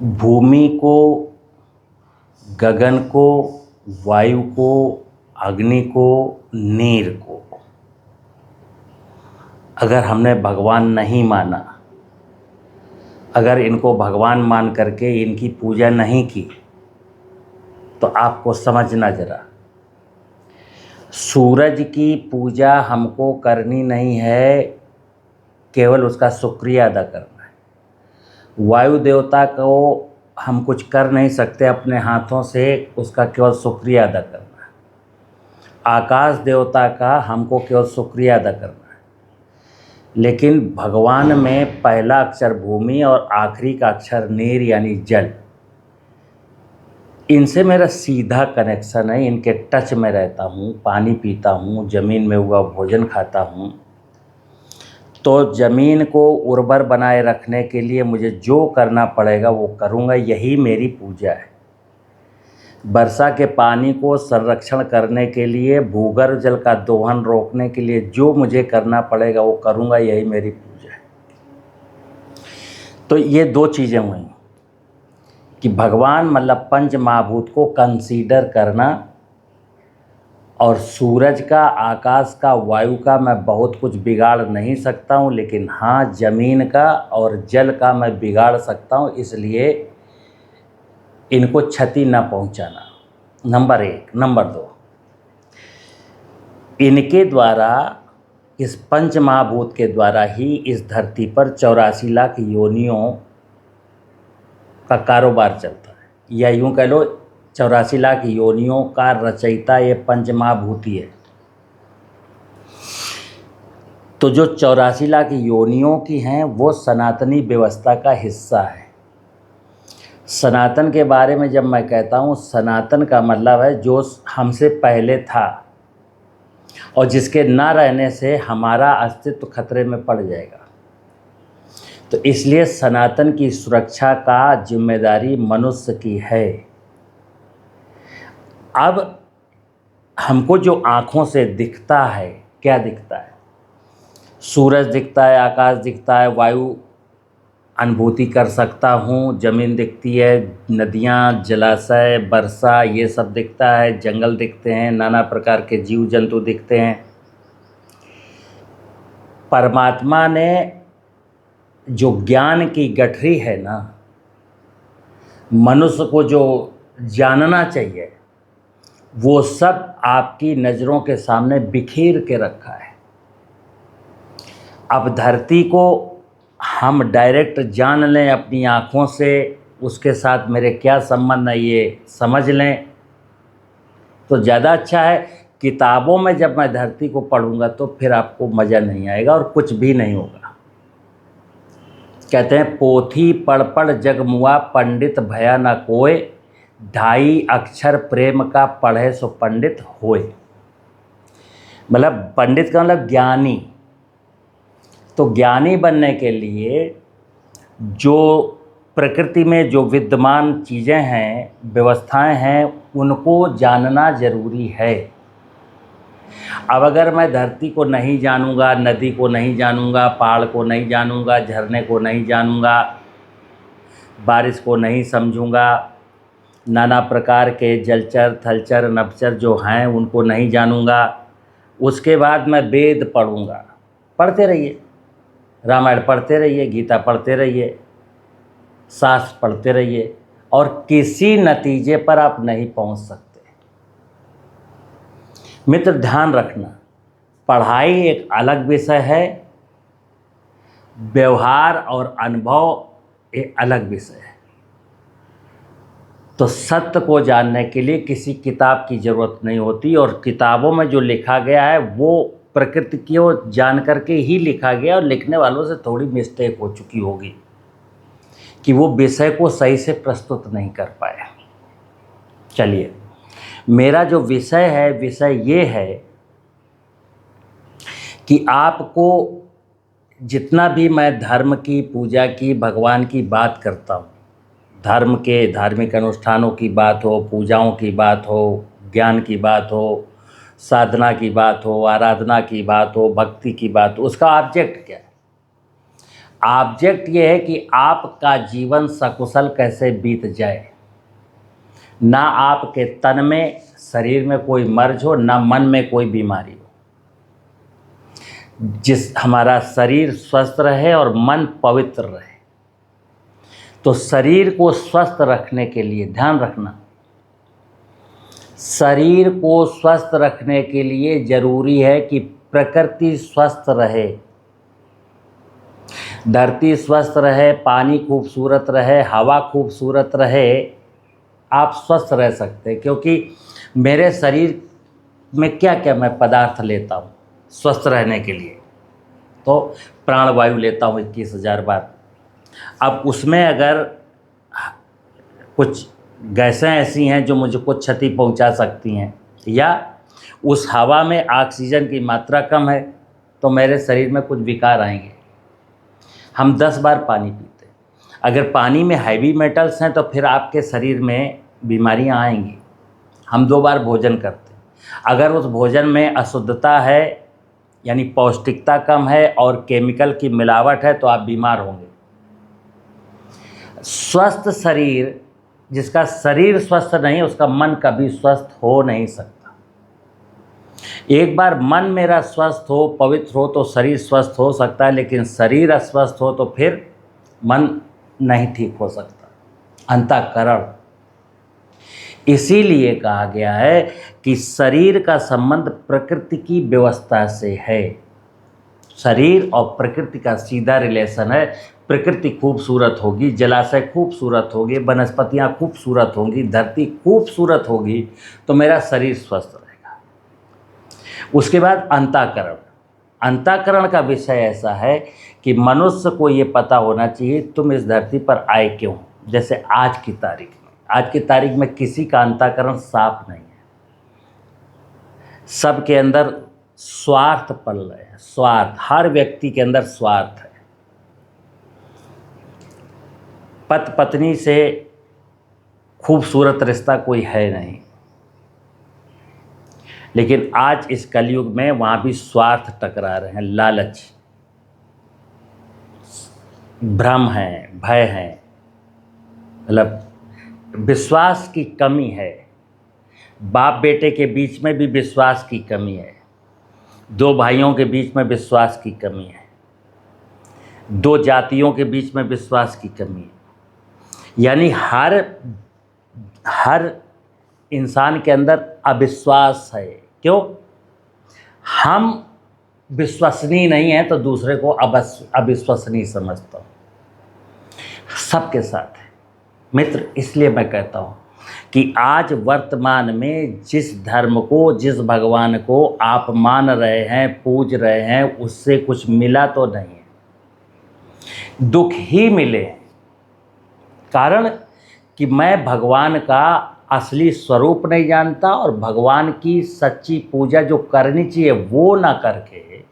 भूमि को, गगन को, वायु को, अग्नि को, नीर को अगर हमने भगवान नहीं माना, अगर इनको भगवान मान करके इनकी पूजा नहीं की, तो आपको समझना ज़रा, सूरज की पूजा हमको करनी नहीं है, केवल उसका शुक्रिया अदा करना है। वायु देवता को हम कुछ कर नहीं सकते अपने हाथों से, उसका केवल शुक्रिया अदा करना है। आकाश देवता का हमको केवल शुक्रिया अदा करना है। लेकिन भगवान में पहला अक्षर भूमि और आखिरी का अक्षर नीर यानी जल, इनसे मेरा सीधा कनेक्शन है, इनके टच में रहता हूँ, पानी पीता हूँ, ज़मीन में हुआ भोजन खाता हूँ। तो ज़मीन को उर्वर बनाए रखने के लिए मुझे जो करना पड़ेगा वो करूँगा, यही मेरी पूजा है। वर्षा के पानी को संरक्षण करने के लिए, भूगर्भ जल का दोहन रोकने के लिए जो मुझे करना पड़ेगा वो करूँगा, यही मेरी पूजा है। तो ये दो चीज़ें हुई कि भगवान मतलब पंच महाभूत को कंसीडर करना, और सूरज का, आकाश का, वायु का मैं बहुत कुछ बिगाड़ नहीं सकता हूँ, लेकिन हाँ ज़मीन का और जल का मैं बिगाड़ सकता हूँ, इसलिए इनको क्षति न पहुँचाना, नंबर 1। नंबर 2, इनके द्वारा, इस पंच महाभूत के द्वारा ही इस धरती पर 84 लाख योनियों का कारोबार चलता है, या यूँ कह लो 84 लाख योनियों का रचयिता ये पंच महाभूति है। तो जो 84 लाख योनियों की हैं वो सनातनी व्यवस्था का हिस्सा है। सनातन के बारे में जब मैं कहता हूँ, सनातन का मतलब है जो हमसे पहले था और जिसके ना रहने से हमारा अस्तित्व खतरे में पड़ जाएगा। तो इसलिए सनातन की सुरक्षा का जिम्मेदारी मनुष्य की है। अब हमको जो आँखों से दिखता है, क्या दिखता है? सूरज दिखता है, आकाश दिखता है, वायु अनुभूति कर सकता हूँ, ज़मीन दिखती है, नदियाँ, जलाशय, वर्षा, ये सब दिखता है, जंगल दिखते हैं, नाना प्रकार के जीव जंतु दिखते हैं। परमात्मा ने जो ज्ञान की गठरी है ना, मनुष्य को जो जानना चाहिए, वो सब आपकी नज़रों के सामने बिखेर के रखा है। अब धरती को हम डायरेक्ट जान लें अपनी आँखों से, उसके साथ मेरे क्या संबंध है ये समझ लें तो ज़्यादा अच्छा है। किताबों में जब मैं धरती को पढ़ूंगा तो फिर आपको मज़ा नहीं आएगा और कुछ भी नहीं होगा। कहते हैं पोथी पढ़ पढ़ जग मुआ, पंडित भया न कोय, 2.5 अक्षर प्रेम का पढ़े सो पंडित होए। मतलब पंडित का मतलब ज्ञानी। तो ज्ञानी बनने के लिए जो प्रकृति में जो विद्यमान चीज़ें हैं, व्यवस्थाएं हैं, उनको जानना ज़रूरी है। अब अगर मैं धरती को नहीं जानूंगा, नदी को नहीं जानूंगा, पहाड़ को नहीं जानूंगा, झरने को नहीं जानूंगा, बारिश को नहीं समझूंगा, नाना प्रकार के जलचर, थलचर, नभचर जो हैं उनको नहीं जानूंगा, उसके बाद मैं वेद पढ़ूंगा। पढ़ते रहिए, रामायण पढ़ते रहिए, गीता पढ़ते रहिए, शास्त्र पढ़ते रहिए, और किसी नतीजे पर आप नहीं पहुंच सकते। मित्र ध्यान रखना, पढ़ाई एक अलग विषय है, व्यवहार और अनुभव एक अलग विषय है। तो सत्य को जानने के लिए किसी किताब की ज़रूरत नहीं होती, और किताबों में जो लिखा गया है वो प्रकृति को जान करके ही लिखा गया, और लिखने वालों से थोड़ी मिस्टेक हो चुकी होगी कि वो विषय को सही से प्रस्तुत नहीं कर पाए। चलिए, मेरा जो विषय है, विषय ये है कि आपको जितना भी मैं धर्म की, पूजा की, भगवान की बात करता हूँ, धर्म के धार्मिक अनुष्ठानों की बात हो, पूजाओं की बात हो, ज्ञान की बात हो, साधना की बात हो, आराधना की बात हो, भक्ति की बात हो, उसका ऑब्जेक्ट क्या है? ऑब्जेक्ट ये है कि आपका जीवन सकुशल कैसे बीत जाए, ना आपके तन में शरीर में कोई मर्ज हो, ना मन में कोई बीमारी हो। जिस हमारा शरीर स्वस्थ रहे और मन पवित्र रहे। तो शरीर को स्वस्थ रखने के लिए ध्यान रखना, शरीर को स्वस्थ रखने के लिए जरूरी है कि प्रकृति स्वस्थ रहे, धरती स्वस्थ रहे, पानी खूबसूरत रहे, हवा खूबसूरत रहे, आप स्वस्थ रह सकते हैं। क्योंकि मेरे शरीर में क्या क्या मैं पदार्थ लेता हूँ स्वस्थ रहने के लिए, तो प्राणवायु लेता हूँ 21,000 बार। अब उसमें अगर कुछ गैसें ऐसी हैं जो मुझको क्षति पहुंचा सकती हैं, या उस हवा में ऑक्सीजन की मात्रा कम है, तो मेरे शरीर में कुछ विकार आएंगे। हम 10 बार पानी पीते हैं, अगर पानी में हैवी मेटल्स हैं तो फिर आपके शरीर में बीमारियां आएंगी। हम 2 बार भोजन करते हैं, अगर उस भोजन में अशुद्धता है यानी पौष्टिकता कम है और केमिकल की मिलावट है, तो आप बीमार होंगे। स्वस्थ शरीर, जिसका शरीर स्वस्थ नहीं, उसका मन कभी स्वस्थ हो नहीं सकता। एक बार मन मेरा स्वस्थ हो, पवित्र हो, तो शरीर स्वस्थ हो सकता है, लेकिन शरीर अस्वस्थ हो तो फिर मन नहीं ठीक हो सकता, अंतःकरण। इसीलिए कहा गया है कि शरीर का संबंध प्रकृति की व्यवस्था से है। शरीर और प्रकृति का सीधा रिलेशन है। प्रकृति खूबसूरत होगी, जलाशय खूबसूरत होगी, वनस्पतियाँ खूबसूरत होंगी, धरती खूबसूरत होगी, तो मेरा शरीर स्वस्थ रहेगा। उसके बाद अंतःकरण। अंतःकरण का विषय ऐसा है कि मनुष्य को ये पता होना चाहिए तुम इस धरती पर आए क्यों। जैसे आज की तारीख में किसी का अंतःकरण साफ नहीं है, सबके अंदर स्वार्थ पल रहे हैं। स्वार्थ, हर व्यक्ति के अंदर स्वार्थ है। पति पत्नी से खूबसूरत रिश्ता कोई है नहीं, लेकिन आज इस कलयुग में वहाँ भी स्वार्थ टकरा रहे हैं। लालच, भ्रम है, भय है, मतलब विश्वास की कमी है। बाप बेटे के बीच में भी विश्वास की कमी है, 2 भाइयों के बीच में विश्वास की कमी है, 2 जातियों के बीच में विश्वास की कमी है। यानी हर इंसान के अंदर अविश्वास है। क्यों? हम विश्वसनीय नहीं हैं तो दूसरे को अविश्वसनीय समझता हूँ। सबके साथ है मित्र। इसलिए मैं कहता हूँ कि आज वर्तमान में जिस धर्म को, जिस भगवान को आप मान रहे हैं, पूज रहे हैं, उससे कुछ मिला तो नहीं है, दुख ही मिले। कारण कि मैं भगवान का असली स्वरूप नहीं जानता, और भगवान की सच्ची पूजा जो करनी चाहिए वो ना करके,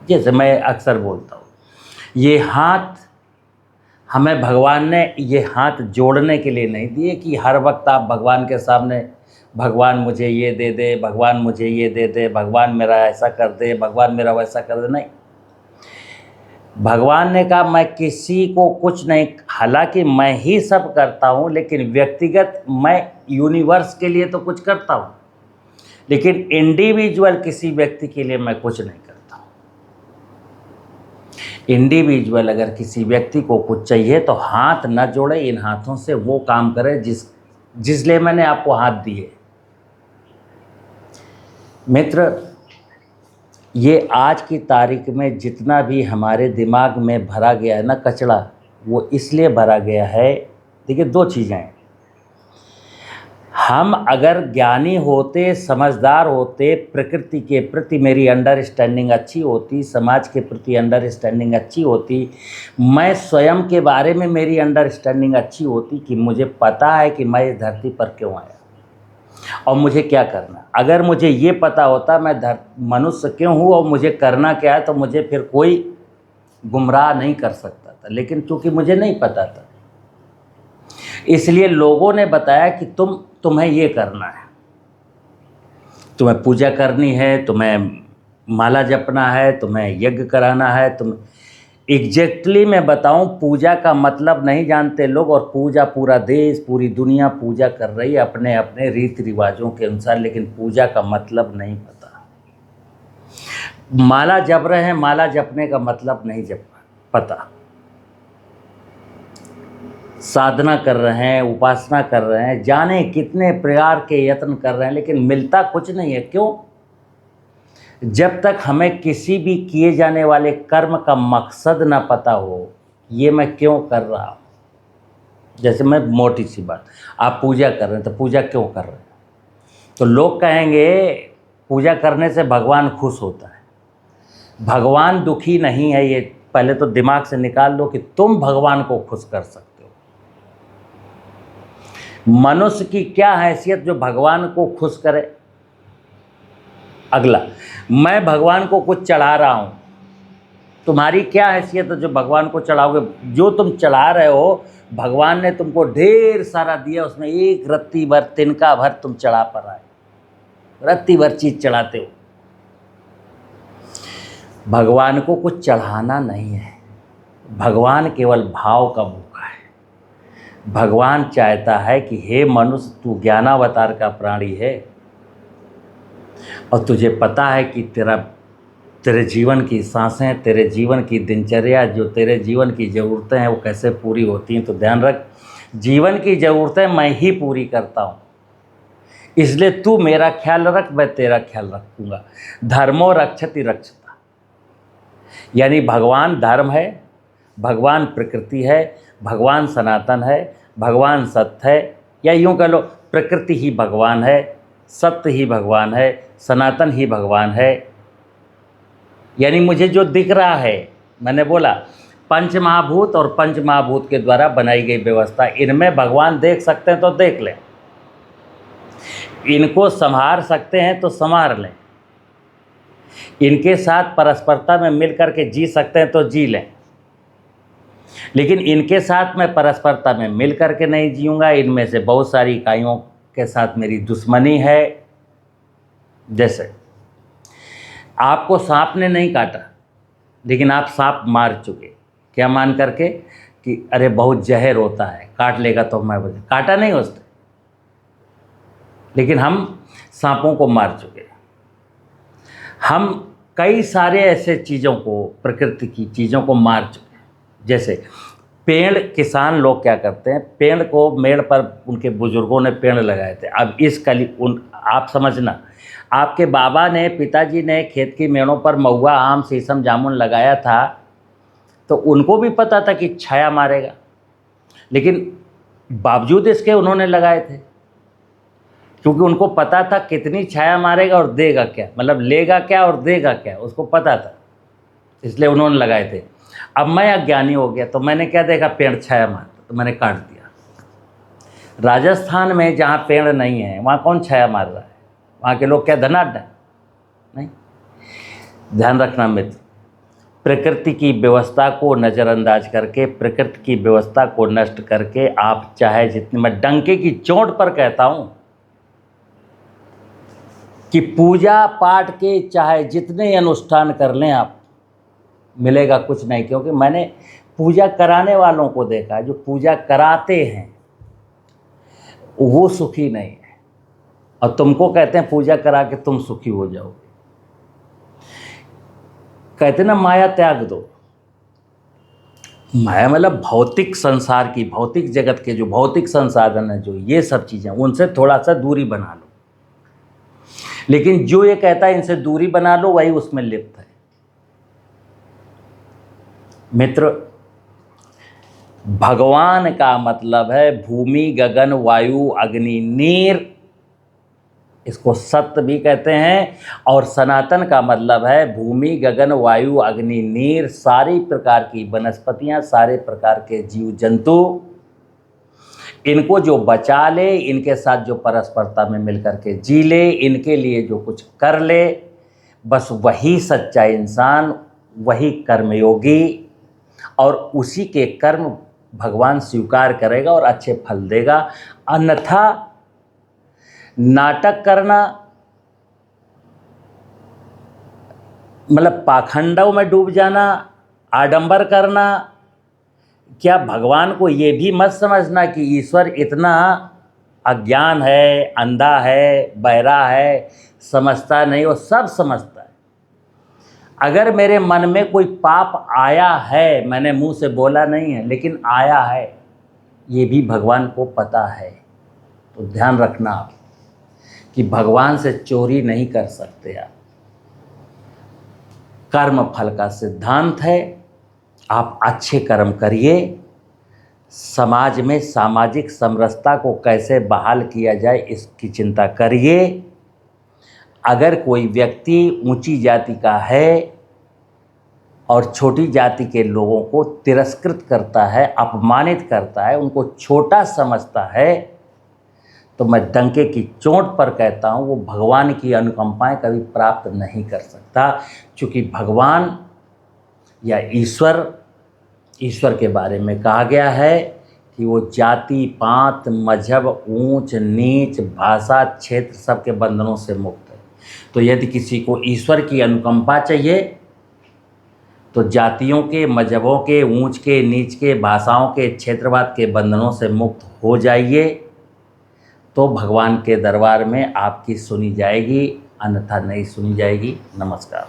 जैसे मैं अक्सर बोलता हूँ, ये हाथ हमें भगवान ने ये हाथ जोड़ने के लिए नहीं दिए कि हर वक्त आप भगवान के सामने भगवान मुझे ये दे दे, भगवान मुझे ये दे दे, भगवान मेरा ऐसा कर दे, भगवान मेरा वैसा कर दे। नहीं, भगवान ने कहा मैं किसी को कुछ नहीं, हालांकि मैं ही सब करता हूँ, लेकिन व्यक्तिगत मैं यूनिवर्स के लिए तो कुछ करता हूँ, लेकिन इंडिविजुअल किसी व्यक्ति के लिए मैं कुछ नहीं करता हूँ। इंडिविजुअल अगर किसी व्यक्ति को कुछ चाहिए तो हाथ न जोड़े, इन हाथों से वो काम करे जिसलिए मैंने आपको हाथ दिए। मित्र, ये आज की तारीख में जितना भी हमारे दिमाग में भरा गया है ना कचरा, वो इसलिए भरा गया है। देखिए, 2 चीज़ें हैं। हम अगर ज्ञानी होते, समझदार होते, प्रकृति के प्रति मेरी अंडरस्टैंडिंग अच्छी होती, समाज के प्रति अंडरस्टैंडिंग अच्छी होती, मैं स्वयं के बारे में मेरी अंडरस्टैंडिंग अच्छी होती कि मुझे पता है कि मैं इस धरती पर क्यों आया और मुझे क्या करना। अगर मुझे ये पता होता मैं मनुष्य क्यों हूँ और मुझे करना क्या है, तो मुझे फिर कोई गुमराह नहीं कर सकता था। लेकिन चूँकि मुझे नहीं पता था, इसलिए लोगों ने बताया कि तुम्हें ये करना है, तुम्हें पूजा करनी है, तुम्हें माला जपना है, तुम्हें यज्ञ कराना है, एग्जैक्टली मैं बताऊं, पूजा का मतलब नहीं जानते लोग, और पूजा पूरा देश पूरी दुनिया पूजा कर रही है अपने अपने रीति रिवाजों के अनुसार, लेकिन पूजा का मतलब नहीं पता। माला जप रहे हैं, माला जपने का मतलब नहीं जप पता। साधना कर रहे हैं, उपासना कर रहे हैं, जाने कितने प्रकार के यत्न कर रहे हैं, लेकिन मिलता कुछ नहीं है। क्यों? जब तक हमें किसी भी किए जाने वाले कर्म का मकसद ना पता हो, ये मैं क्यों कर रहा हूँ। जैसे मैं मोटी सी बात, आप पूजा कर रहे हैं तो पूजा क्यों कर रहे हैं? तो लोग कहेंगे पूजा करने से भगवान खुश होता है। भगवान दुखी नहीं है, ये पहले तो दिमाग से निकाल लो कि तुम भगवान को खुश कर सकते हो। मनुष्य की क्या हैसियत जो भगवान को खुश करे? अगला, मैं भगवान को कुछ चढ़ा रहा हूँ, तुम्हारी क्या हैसियत है जो भगवान को चढ़ाओगे? जो तुम चढ़ा रहे हो, भगवान ने तुमको ढेर सारा दिया, उसमें एक रत्ती भर, तिनका भर तुम चढ़ा पा रहे हो, रत्ती भर चीज चढ़ाते हो। भगवान को कुछ चढ़ाना नहीं है, भगवान केवल भाव का भूखा है। भगवान चाहता है कि हे मनुष्य, तू ज्ञानावतार का प्राणी है और तुझे पता है कि तेरे जीवन की सांसें, तेरे जीवन की दिनचर्या, जो तेरे जीवन की ज़रूरतें हैं वो कैसे पूरी होती हैं। तो ध्यान रख, जीवन की ज़रूरतें मैं ही पूरी करता हूँ, इसलिए तू मेरा ख्याल रख, मैं तेरा ख्याल रखूँगा। धर्मो रक्षति रक्षता, यानी भगवान धर्म है, भगवान प्रकृति है, भगवान सनातन है, भगवान सत्य है, या यूँ कह लो प्रकृति ही भगवान है, सत्य ही भगवान है, सनातन ही भगवान है। यानी मुझे जो दिख रहा है, मैंने बोला पंच महाभूत और पंच महाभूत के द्वारा बनाई गई व्यवस्था, इनमें भगवान देख सकते हैं तो देख लें, इनको संभाल सकते हैं तो संभाल लें, इनके साथ परस्परता में मिल करके जी सकते हैं तो जी लें। लेकिन इनके साथ मैं परस्परता में मिल करके नहीं जीऊँगा, इनमें से बहुत सारी इकाइयों के साथ मेरी दुश्मनी है। जैसे आपको सांप ने नहीं काटा, लेकिन आप सांप मार चुके, क्या मान करके कि अरे बहुत जहर होता है, काट लेगा तो मैं बोले, काटा नहीं उसने, लेकिन हम सांपों को मार चुके। हम कई सारे ऐसे चीज़ों को, प्रकृति की चीज़ों को मार चुके। जैसे पेड़, किसान लोग क्या करते हैं, पेड़ को, मेड़ पर उनके बुजुर्गों ने पेड़ लगाए थे। अब इस कली आप समझना, आपके बाबा ने, पिताजी ने खेत की मेड़ों पर महुआ, आम, शीशम, जामुन लगाया था, तो उनको भी पता था कि छाया मारेगा, लेकिन बावजूद इसके उन्होंने लगाए थे, क्योंकि उनको पता था कितनी छाया मारेगा और देगा क्या, मतलब लेगा क्या और देगा क्या, उसको पता था, इसलिए उन्होंने लगाए थे। अब मैं अज्ञानी हो गया, तो मैंने क्या देखा, पेड़ छाया मारता, तो मैंने काट दिया। राजस्थान में जहाँ पेड़ नहीं है, वहाँ कौन छाया मार रहा है? वहाँ के लोग क्या धनाढ्य हैं? नहीं। ध्यान रखना मित्र, प्रकृति की व्यवस्था को नज़रअंदाज करके, प्रकृति की व्यवस्था को नष्ट करके, आप चाहे जितने, मैं डंके की चोट पर कहता हूँ कि पूजा पाठ के चाहे जितने अनुष्ठान कर लें आप, मिलेगा कुछ नहीं। क्योंकि मैंने पूजा कराने वालों को देखा है, जो पूजा कराते हैं वो सुखी नहीं है, और तुमको कहते हैं पूजा करा के तुम सुखी हो जाओगे। कहते ना माया त्याग दो। माया मतलब भौतिक संसार की, भौतिक जगत के जो भौतिक संसाधन है, जो ये सब चीज़ें, उनसे थोड़ा सा दूरी बना लो। लेकिन जो ये कहता है इनसे दूरी बना लो, वही उसमें लिप्त है। मित्र, भगवान का मतलब है भूमि, गगन, वायु, अग्नि, नीर, इसको सत्य भी कहते हैं। और सनातन का मतलब है भूमि, गगन, वायु, अग्नि, नीर, सारी प्रकार की वनस्पतियां, सारे प्रकार के जीव जंतु, इनको जो बचा ले, इनके साथ जो परस्परता में मिलकर के जी ले, इनके लिए जो कुछ कर ले, बस वही सच्चा इंसान, वही कर्मयोगी, और उसी के कर्म भगवान स्वीकार करेगा और अच्छे फल देगा। अन्यथा नाटक करना, मतलब पाखंडों में डूब जाना, आडंबर करना, क्या भगवान को ये भी मत समझना कि ईश्वर इतना अज्ञान है, अंधा है, बहरा है, समझता नहीं, वो सब समझता है। अगर मेरे मन में कोई पाप आया है, मैंने मुंह से बोला नहीं है, लेकिन आया है, ये भी भगवान को पता है। तो ध्यान रखना आप कि भगवान से चोरी नहीं कर सकते आप। कर्म फल का सिद्धांत है, आप अच्छे कर्म करिए। समाज में सामाजिक समरसता को कैसे बहाल किया जाए इसकी चिंता करिए। अगर कोई व्यक्ति ऊंची जाति का है और छोटी जाति के लोगों को तिरस्कृत करता है, अपमानित करता है, उनको छोटा समझता है, तो मैं डंके की चोट पर कहता हूँ वो भगवान की अनुकंपाएं कभी प्राप्त नहीं कर सकता। क्योंकि भगवान या ईश्वर के बारे में कहा गया है कि वो जाति पात मजहब ऊंच नीच भाषा क्षेत्र सबके बंधनों से मुक्त है। तो यदि किसी को ईश्वर की अनुकंपा चाहिए तो जातियों के, मजहबों के, ऊंच के, नीच के, भाषाओं के, क्षेत्रवाद के बंधनों से मुक्त हो जाइए, तो भगवान के दरबार में आपकी सुनी जाएगी, अन्यथा नहीं सुनी जाएगी। नमस्कार।